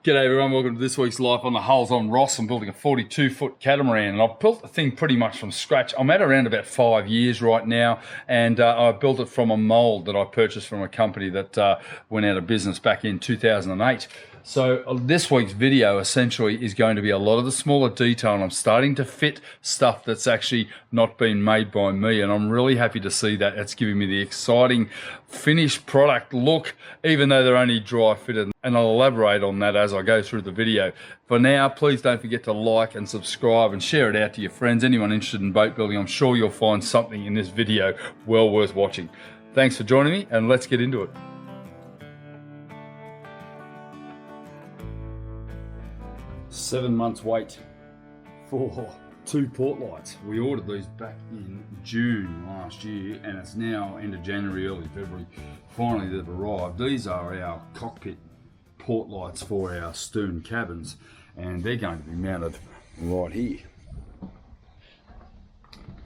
G'day everyone, welcome to this week's Life on the Hulls. I'm Ross. I'm building a 42-foot catamaran, and I've built the thing pretty much from scratch. I'm at around about 5 years right now, and I built it from a mould that I purchased from a company that went out of business back in 2008. So this week's video essentially is going to be a lot of the smaller detail, and I'm starting to fit stuff that's actually not been made by me, and I'm really happy to see that. It's giving me the exciting finished product look, even though they're only dry fitted, and I'll elaborate on that as I go through the video. For now, please don't forget to like and subscribe and share it out to your friends. Anyone interested in boat building, I'm sure you'll find something in this video well worth watching. Thanks for joining me, and let's get into it. 7 months wait for 2 port lights. We ordered these back in June last year, and it's now end of January, early February. Finally they've arrived. These are our cockpit port lights for our stern cabins, and they're going to be mounted right here.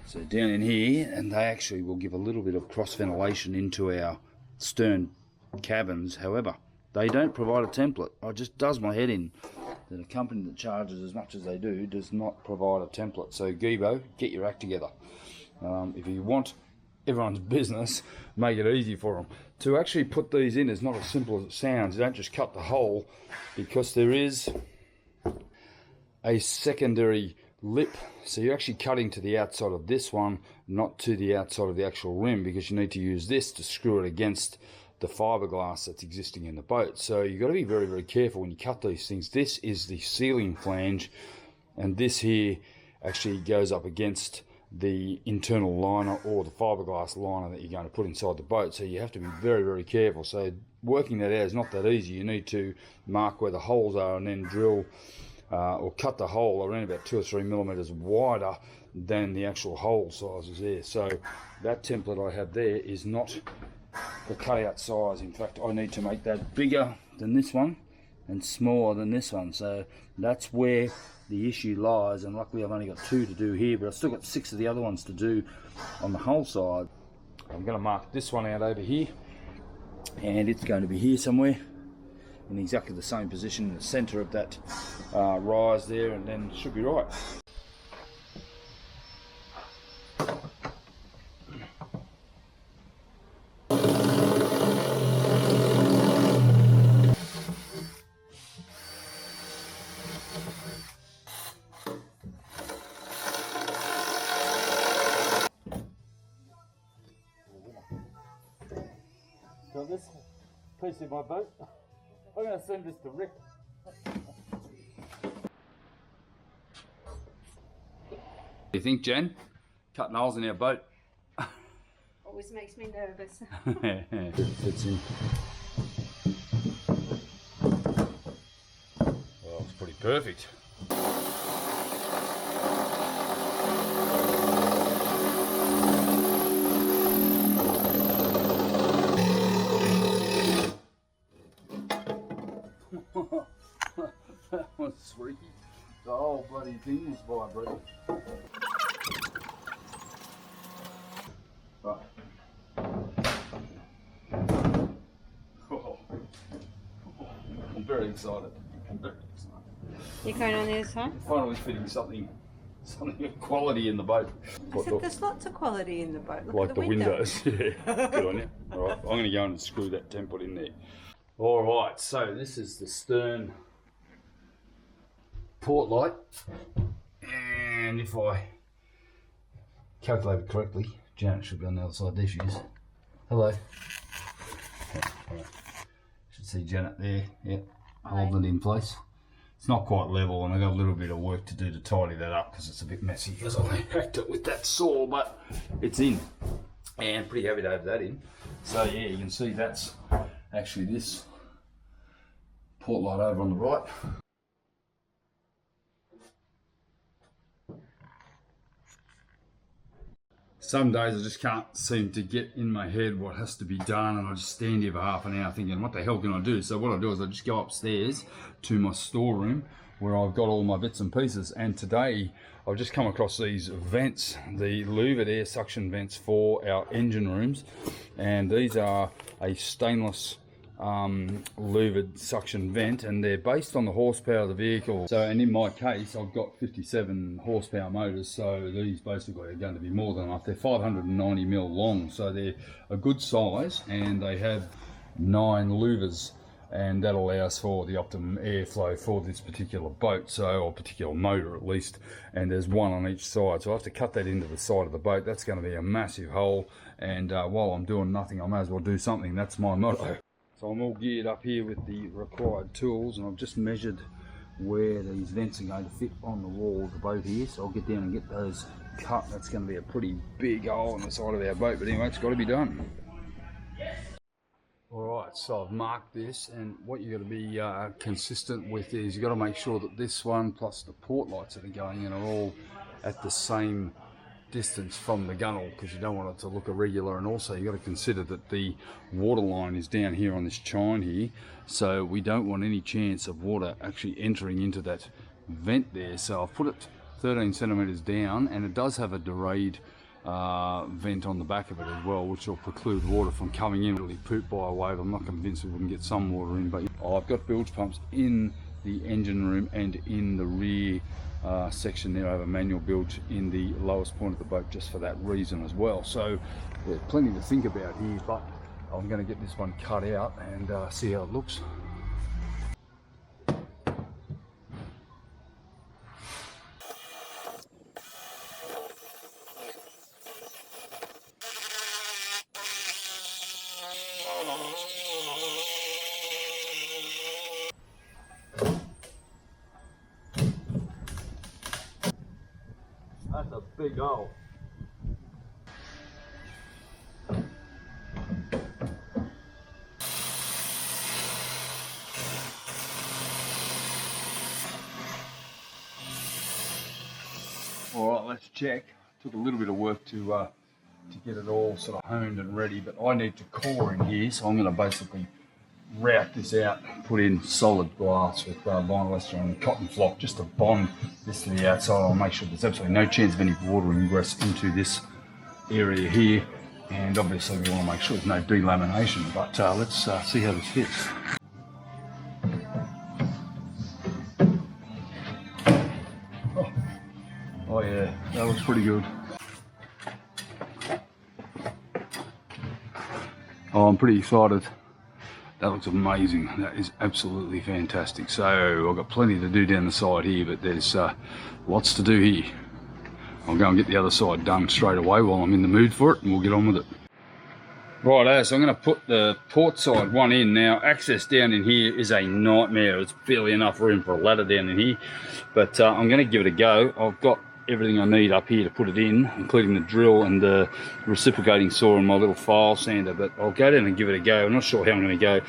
So down in here, and they actually will give a little bit of cross ventilation into our stern cabins. However, they don't provide a template. It just does my head in that a company that charges as much as they do does not provide a template. So Gibo, get your act together. If you want everyone's business, make it easy for them. To actually put these in is not as simple as it sounds. You don't just cut the hole, because there is a secondary lip. So you're actually cutting to the outside of this one, not to the outside of the actual rim, because you need to use this to screw it against the fiberglass that's existing in the boat. So you've got to be very, very careful when you cut these things. This is the sealing flange, and this here actually goes up against the internal liner or the fiberglass liner that you're going to put inside the boat. So you have to be very, very careful. So working that out is not that easy. You need to mark where the holes are and then drill or cut the hole around about 2 or 3 millimeters wider than the actual hole sizes there. So that template I have there is not the cutout size. In fact, I need to make that bigger than this one and smaller than this one. So that's where the issue lies, and luckily I've only got 2 to do here, but I've still got 6 of the other ones to do on the hull side. I'm going to mark this one out over here, and it's going to be here somewhere in exactly the same position in the center of that rise there, and then it should be right. Got this piece of my boat. I'm going to send this to Rick. What do you think, Jen? Cutting holes in our boat. Always makes me nervous. Fits in. Well, it's pretty perfect. That was sweet. The whole bloody thing was vibrating. Right. Oh. I'm very excited. You're going on the other side? Finally fitting something of quality in the boat. I said there's lots of quality in the boat. Look like at the windows. Yeah. Good on you. All right, I'm going to go and screw that template in there. All right, so this is the stern port light, and if I calculate it correctly, Janet should be on the other side. There she is. Hello. Okay, all right. Should see Janet there. Yep, holding it in place. It's not quite level, and I've got a little bit of work to do to tidy that up because it's a bit messy because I hacked it with that saw, but it's in, and pretty happy to have that in. So yeah, you can see that's actually this port light over on the right. Some days I just can't seem to get in my head what has to be done, and I just stand here for half an hour thinking, what the hell can I do? So what I do is I just go upstairs to my storeroom where I've got all my bits and pieces, and today I've just come across these vents, the louvered air suction vents for our engine rooms, and these are a stainless louvered suction vent, and they're based on the horsepower of the vehicle. So, and in my case, I've got 57 horsepower motors, so these basically are going to be more than enough. They're 590mm long, so they're a good size, and they have 9 louvers, and that allows for the optimum airflow for this particular boat, so, or particular motor at least, and there's one on each side. So I have to cut that into the side of the boat. That's going to be a massive hole, and while I'm doing nothing, I may as well do something. That's my motto. So I'm all geared up here with the required tools, and I've just measured where these vents are going to fit on the wall of the boat here, so I'll get down and get those cut. That's going to be a pretty big hole on the side of our boat, but anyway, it's got to be done. Alright, so I've marked this, and what you've got to be consistent with is you've got to make sure that this one plus the port lights that are going in are all at the same distance from the gunnel, because you don't want it to look irregular, and also you've got to consider that the water line is down here on this chine here, so we don't want any chance of water actually entering into that vent there. So I've put it 13 centimeters down, and it does have a delayed vent on the back of it as well, which will preclude water from coming in. Really poop by a wave. I'm not convinced we wouldn't get some water in, but I've got bilge pumps in the engine room and in the rear section there. I have a manual bilge in the lowest point of the boat just for that reason as well. So there's plenty to think about here, but I'm going to get this one cut out and see how it looks. That's a big hole. All right, let's check. Took a little bit of work to get it all sort of honed and ready, but I need to core in here, so I'm going to basically route this out, put in solid glass with vinyl ester and cotton flock just to bond this to the outside. I'll make sure there's absolutely no chance of any water ingress into this area here, and obviously we want to make sure there's no delamination, but let's see how this fits. Oh yeah, that looks pretty good. Oh, I'm pretty excited. That looks amazing. That is absolutely fantastic. So I've got plenty to do down the side here, but there's lots to do here. I'll go and get the other side done straight away while I'm in the mood for it, and we'll get on with it. Right, so I'm going to put the port side one in. Now, access down in here is a nightmare. It's barely enough room for a ladder down in here, but I'm going to give it a go. I've got everything I need up here to put it in, including the drill and the reciprocating saw and my little file sander, but I'll go down and give it a go. I'm not sure how I'm going to go.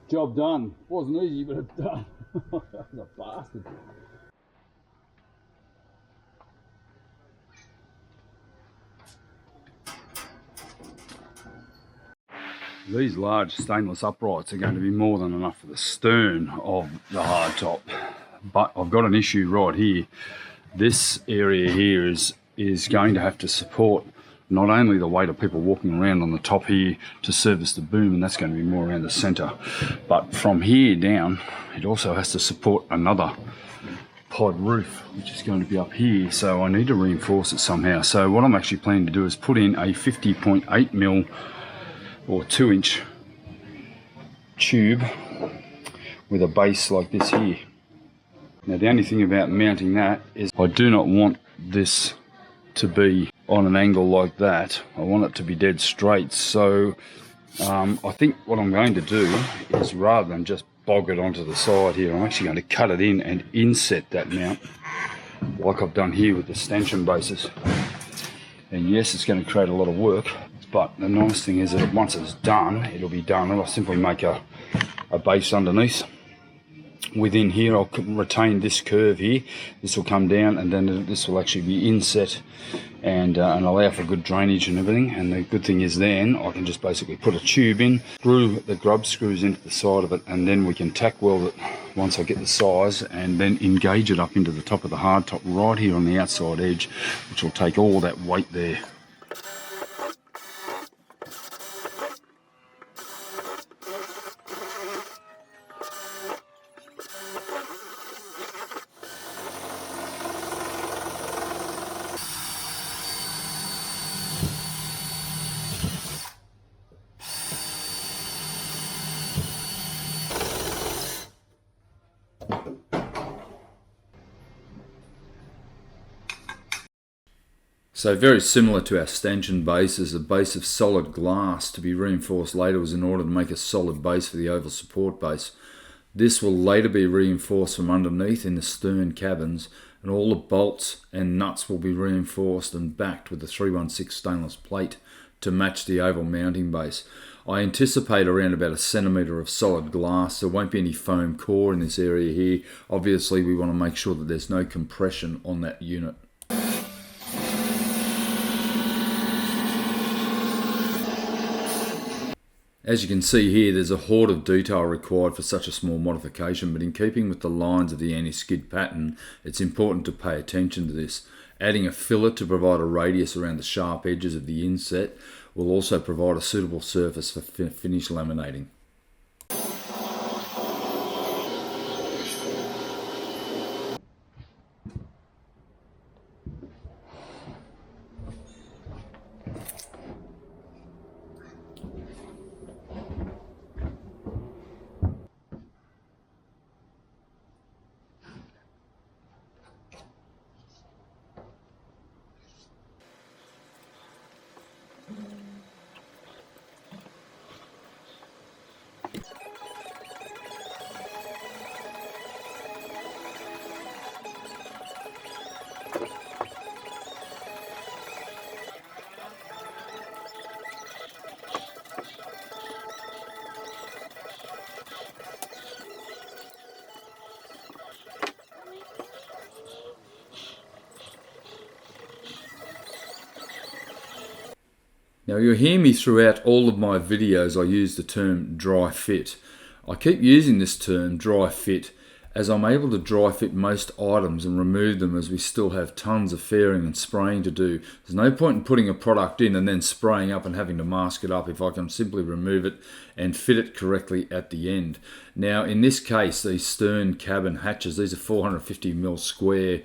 Job done. Wasn't easy, but it's done. That was a bastard. These large stainless uprights are going to be more than enough for the stern of the hardtop, but I've got an issue right here. This area here is going to have to support not only the weight of people walking around on the top here to service the boom, and that's going to be more around the center, but from here down it also has to support another pod roof, which is going to be up here, so I need to reinforce it somehow. So what I'm actually planning to do is put in a 50.8mm or 2-inch tube with a base like this here. Now the only thing about mounting that is I do not want this to be on an angle like that. I want it to be dead straight. So I think what I'm going to do is, rather than just bog it onto the side here, I'm actually going to cut it in and inset that mount like I've done here with the stanchion bases. And yes, it's going to create a lot of work, But the nice thing is that once it's done, it'll be done, and I'll simply make a base underneath. Within here, I'll retain this curve here. This will come down, and then this will actually be inset and allow for good drainage and everything. And the good thing is then I can just basically put a tube in, screw the grub screws into the side of it, and then we can tack weld it once I get the size, and then engage it up into the top of the hard top right here on the outside edge, which will take all that weight there. So very similar to our stanchion base, is a base of solid glass to be reinforced later was in order to make a solid base for the oval support base. This will later be reinforced from underneath in the stern cabins, and all the bolts and nuts will be reinforced and backed with a 316 stainless plate to match the oval mounting base. I anticipate around about 1 centimetre of solid glass. There won't be any foam core in this area here. Obviously we want to make sure that there's no compression on that unit. As you can see here, there's a hoard of detail required for such a small modification, but in keeping with the lines of the anti-skid pattern, it's important to pay attention to this. Adding a fillet to provide a radius around the sharp edges of the inset will also provide a suitable surface for finish laminating. Now you'll hear me throughout all of my videos I use the term dry fit. I keep using this term dry fit as I'm able to dry fit most items and remove them, as we still have tons of fairing and spraying to do. There's no point in putting a product in and then spraying up and having to mask it up if I can simply remove it and fit it correctly at the end. Now in this case, these stern cabin hatches, these are 450mm square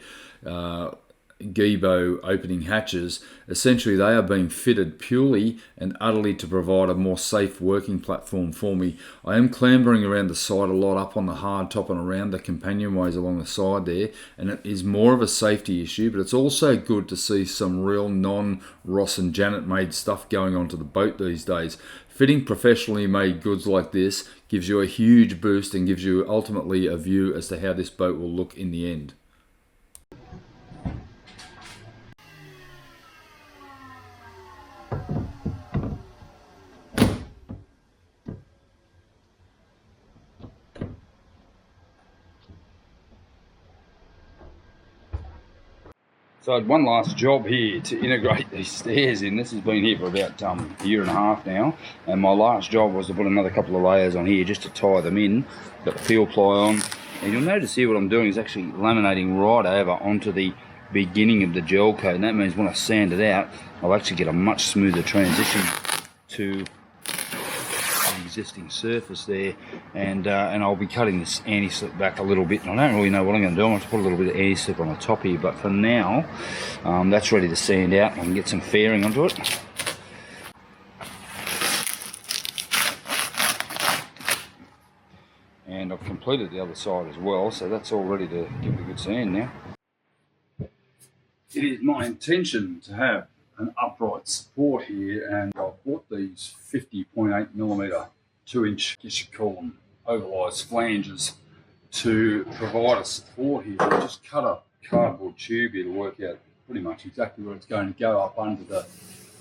Gibo opening hatches. Essentially they are being fitted purely and utterly to provide a more safe working platform for me. I am clambering around the side a lot, up on the hard top and around the companionways along the side there, and it is more of a safety issue, but it's also good to see some real non-Ross and Janet made stuff going onto the boat these days. Fitting professionally made goods like this gives you a huge boost and gives you ultimately a view as to how this boat will look in the end. So I had one last job here to integrate these stairs in. This has been here for about a year and a half now, and my last job was to put another couple of layers on here just to tie them in. Got the peel ply on, and you'll notice here what I'm doing is actually laminating right over onto the beginning of the gel coat, and that means when I sand it out, I'll actually get a much smoother transition to the existing surface there, and I'll be cutting this anti-slip back a little bit, and I don't really know what I'm going to do. I'm going to put a little bit of anti-slip on the top here, but for now that's ready to sand out. I can get some fairing onto it. And I've completed the other side as well, so that's all ready to give it a good sand now. It is my intention to have an upright support here, and I've bought these 50.8mm 2-inch, I guess you call them ovalised flanges, to provide a support here. I just cut a cardboard tube here to work out pretty much exactly where it's going to go up under the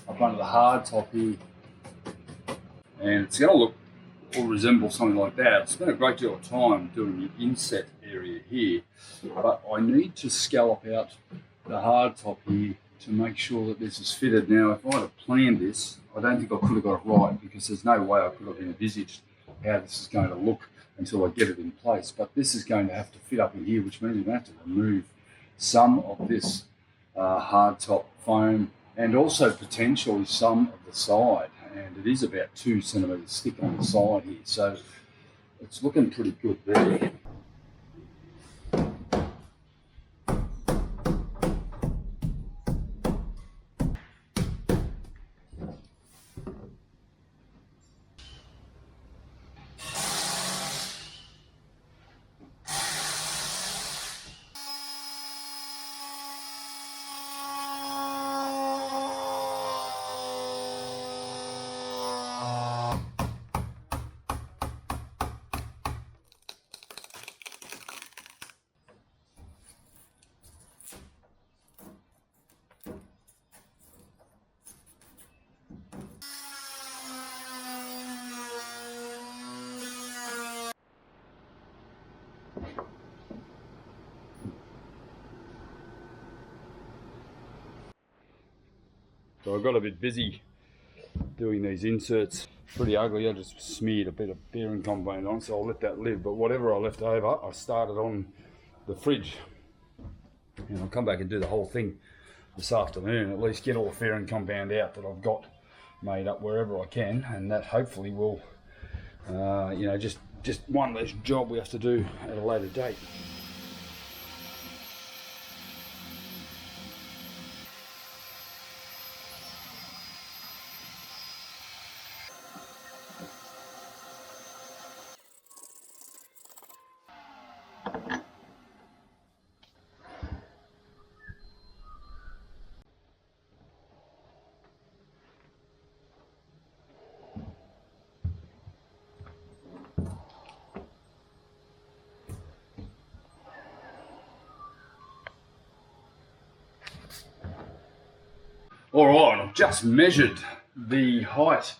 up under the hard top here. And it's going to look or resemble something like that. I spent a great deal of time doing the inset area here, but I need to scallop out the hard top here to make sure that this is fitted. Now, if I had planned this, I don't think I could have got it right, because there's no way I could have envisaged how this is going to look until I get it in place. But this is going to have to fit up in here, which means we're going to have to remove some of this hard top foam, and also potentially some of the side. And it is about 2 centimetres thick on the side here, so it's looking pretty good there. So I got a bit busy doing these inserts. Pretty ugly. I just smeared a bit of bearing compound on, so I'll let that live. But whatever I left over, I started on the fridge. And I'll come back and do the whole thing this afternoon, at least get all the fairing compound out that I've got made up wherever I can, and that hopefully will, you know, just one less job we have to do at a later date. All right, I've just measured the height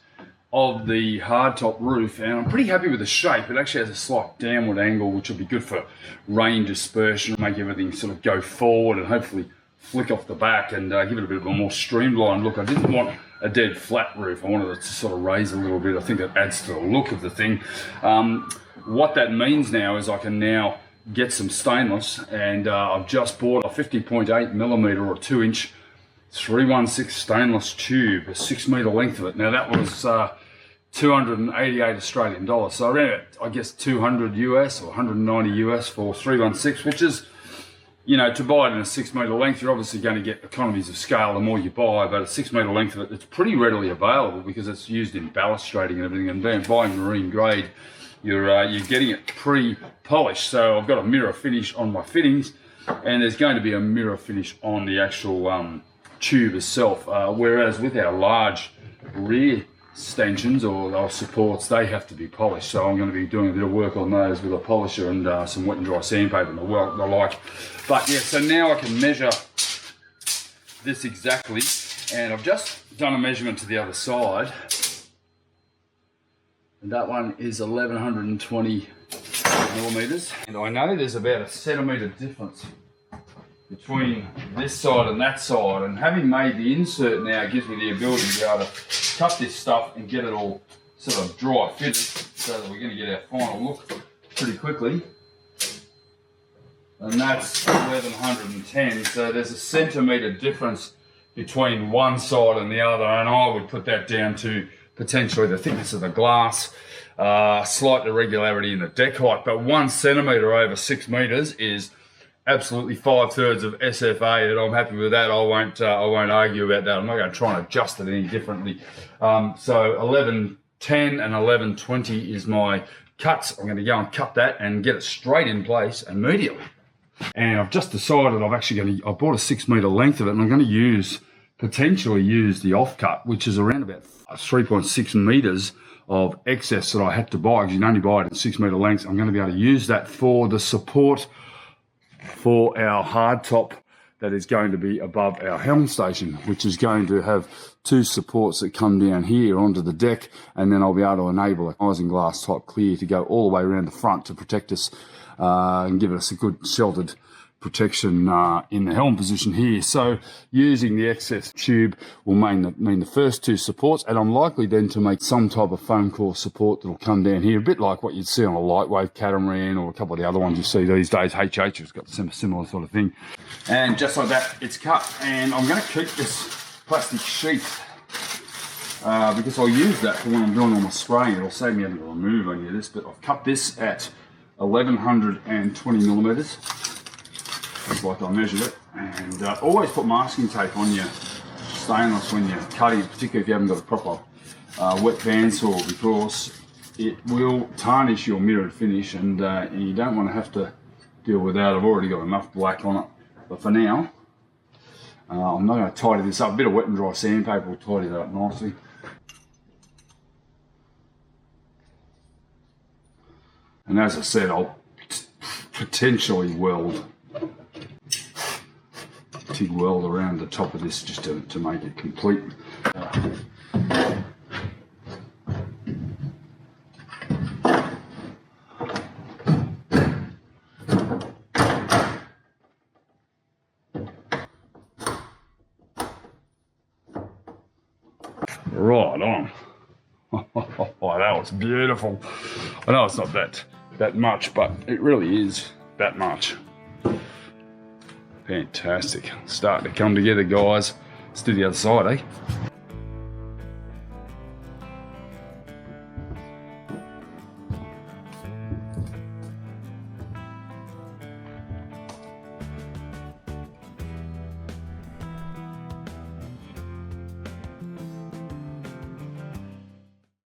of the hardtop roof, and I'm pretty happy with the shape. It actually has a slight downward angle, which will be good for rain dispersion, make everything sort of go forward and hopefully flick off the back and give it a bit of a more streamlined look. I didn't want a dead flat roof. I wanted it to sort of raise a little bit. I think it adds to the look of the thing. What that means now is I can now get some stainless, and I've just bought a 50.8 millimeter or 2-inch 316 stainless tube, a 6 metre length of it. Now that was 288 Australian dollars, so around, I guess, 200 US or 190 US for 316, which is, you know, to buy it in a 6 metre length, you're obviously going to get economies of scale the more you buy, but a 6 metre length of it, it's pretty readily available because it's used in balustrating and everything, and then buying marine grade, you're getting it pre-polished. So I've got a mirror finish on my fittings, and there's going to be a mirror finish on the actual tube itself, whereas with our large rear stanchions or supports, they have to be polished. So I'm going to be doing a bit of work on those with a polisher and some wet and dry sandpaper and the like. But yeah, so now I can measure this exactly, and I've just done a measurement to the other side, and that one is 1120 millimeters, and I know there's about a centimetre difference between this side and that side, and having made the insert now gives me the ability to be able to cut this stuff and get it all sort of dry fitted, so that we're going to get our final look pretty quickly. And that's 1110, so there's a centimetre difference between one side and the other, and I would put that down to potentially the thickness of the glass, slight irregularity in the deck height, but 1 centimetre over 6 metres is absolutely 5/3 of SFA, and I'm happy with that. I won't argue about that. I'm not going to try and adjust it any differently. So 1110 and 1120 is my cuts. I'm going to go and cut that and get it straight in place immediately. And I've just decided I bought a 6 metre length of it, and I'm going to potentially use the offcut, which is around about 3.6 metres of excess that I had to buy, because you can only buy it in 6 metre lengths. I'm going to be able to use that for the support for our hardtop that is going to be above our helm station, which is going to have 2 supports that come down here onto the deck, and then I'll be able to enable a isinglass type clear to go all the way around the front to protect us and give us a good sheltered protection in the helm position here. So using the excess tube will mean the first 2 supports, and I'm likely then to make some type of foam core support that'll come down here, a bit like what you'd see on a lightwave catamaran or a couple of the other ones you see these days. HH has got some similar sort of thing. And just like that, it's cut. And I'm going to keep this plastic sheath because I'll use that for when I'm doing all my spraying. It'll save me having to remove any of this, but I've cut this at 1120 millimeters. Just like I measured it, and always put masking tape on your stainless when you're cutting, particularly if you haven't got a proper wet bandsaw, because it will tarnish your mirrored finish, and you don't want to have to deal with that. I've already got enough black on it, but for now I'm not going to tidy this up. A bit of wet and dry sandpaper will tidy that up nicely. And as I said, I'll potentially weld TIG weld around the top of this just to make it complete. Right on. Oh, that was beautiful. I know it's not that much, but it really is that much. Fantastic. Starting to come together, guys. Let's do the other side, eh?